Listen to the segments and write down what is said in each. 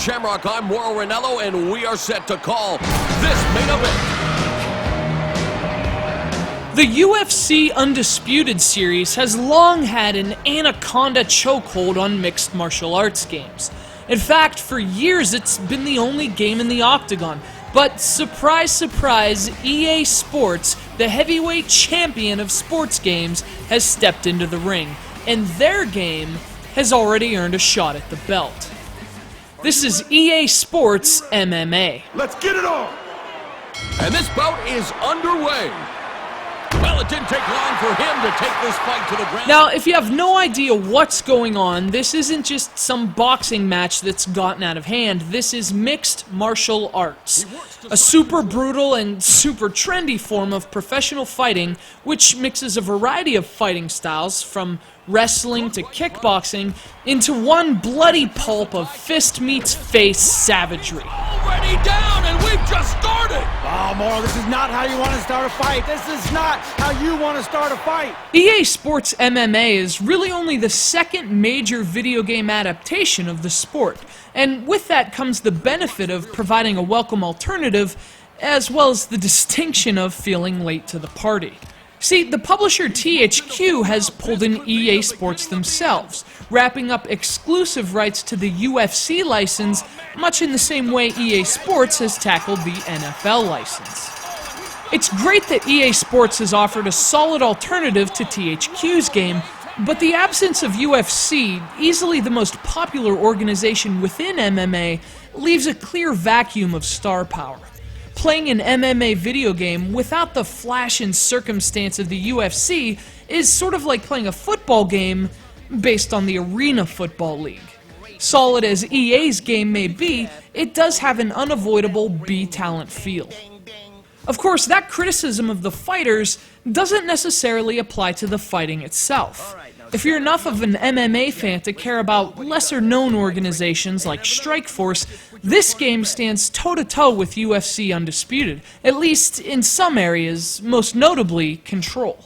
Shamrock. I'm Mauro Ranallo, and we are set to call this main event. The UFC Undisputed series has long had an anaconda chokehold on mixed martial arts games. In fact, for years it's been the only game in the octagon. But surprise, surprise, EA Sports, the heavyweight champion of sports games, has stepped into the ring, and their game has already earned a shot at the belt. This is EA Sports MMA. Let's get it on! And this bout is underway. Well, it didn't take long for him to take this fight to the ground. Now, if you have no idea what's going on, this isn't just some boxing match that's gotten out of hand. This is mixed martial arts, a super brutal and super trendy form of professional fighting, which mixes a variety of fighting styles, from wrestling to kickboxing, into one bloody pulp of fist meets face savagery. Already down, and we've just started! Oh, Mauro, this is not how you want to start a fight. This is not how you want to start a fight. EA Sports MMA is really only the second major video game adaptation of the sport, and with that comes the benefit of providing a welcome alternative, as well as the distinction of feeling late to the party. See, the publisher THQ has pulled in EA Sports themselves, wrapping up exclusive rights to the UFC license, much in the same way EA Sports has tackled the NFL license. It's great that EA Sports has offered a solid alternative to THQ's game, but the absence of UFC, easily the most popular organization within MMA, leaves a clear vacuum of star power. Playing an MMA video game without the flash and circumstance of the UFC is sort of like playing a football game based on the Arena Football League. Solid as EA's game may be, it does have an unavoidable B-talent feel. Of course, that criticism of the fighters doesn't necessarily apply to the fighting itself. If you're enough of an MMA fan to care about lesser-known organizations like Strikeforce, this game stands toe-to-toe with UFC Undisputed, at least in some areas, most notably Control.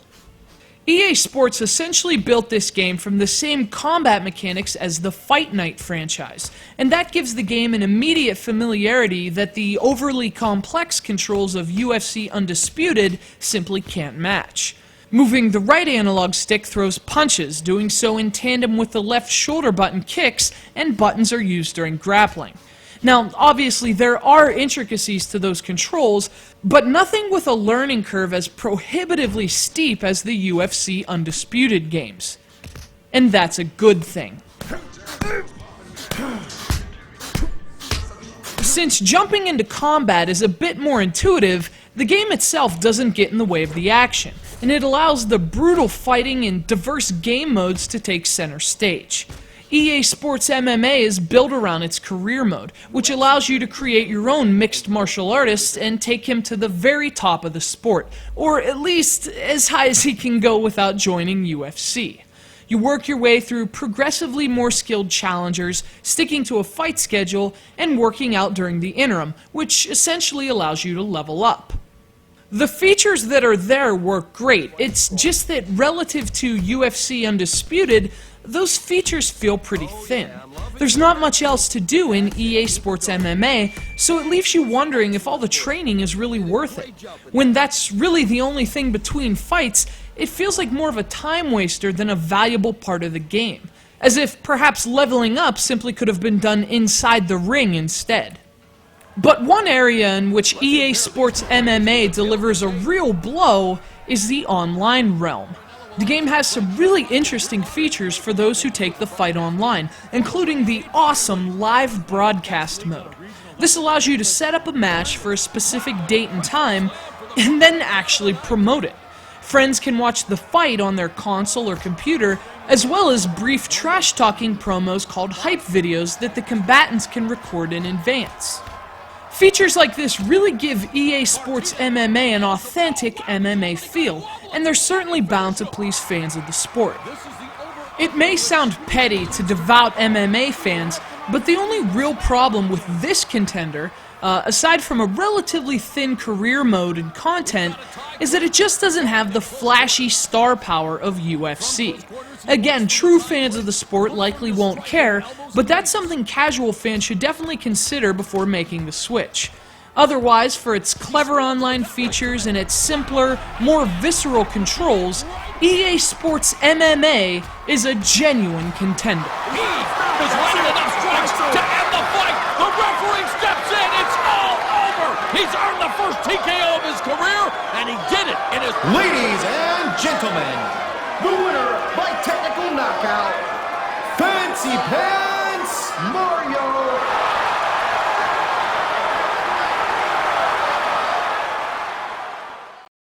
EA Sports essentially built this game from the same combat mechanics as the Fight Night franchise, and that gives the game an immediate familiarity that the overly complex controls of UFC Undisputed simply can't match. Moving the right analog stick throws punches, doing so in tandem with the left shoulder button kicks, and buttons are used during grappling. Now, obviously there are intricacies to those controls, but nothing with a learning curve as prohibitively steep as the UFC Undisputed games. And that's a good thing. Since jumping into combat is a bit more intuitive, the game itself doesn't get in the way of the action, and it allows the brutal fighting and diverse game modes to take center stage. EA Sports MMA is built around its career mode, which allows you to create your own mixed martial artist and take him to the very top of the sport, or at least as high as he can go without joining UFC. You work your way through progressively more skilled challengers, sticking to a fight schedule, and working out during the interim, which essentially allows you to level up. The features that are there work great, it's just that relative to UFC Undisputed, those features feel pretty thin. There's not much else to do in EA Sports MMA, so it leaves you wondering if all the training is really worth it. When that's really the only thing between fights, it feels like more of a time waster than a valuable part of the game, as if perhaps leveling up simply could have been done inside the ring instead. But one area in which EA Sports MMA delivers a real blow is the online realm. The game has some really interesting features for those who take the fight online, including the awesome live broadcast mode. This allows you to set up a match for a specific date and time, and then actually promote it. Friends can watch the fight on their console or computer, as well as brief trash-talking promos called hype videos that the combatants can record in advance. Features like this really give EA Sports MMA an authentic MMA feel, and they're certainly bound to please fans of the sport. It may sound petty to devout MMA fans, But the only real problem with this contender, aside from a relatively thin career mode and content, is that it just doesn't have the flashy star power of UFC. Again, true fans of the sport likely won't care, but that's something casual fans should definitely consider before making the switch. Otherwise, for its clever online features and its simpler, more visceral controls, EA Sports MMA is a genuine contender. He was landing enough strikes to end the fight. The referee steps in. It's all over. He's earned the first TKO of his career, and he did it in his... Ladies and gentlemen, the winner by technical knockout, Fancy Pants Mario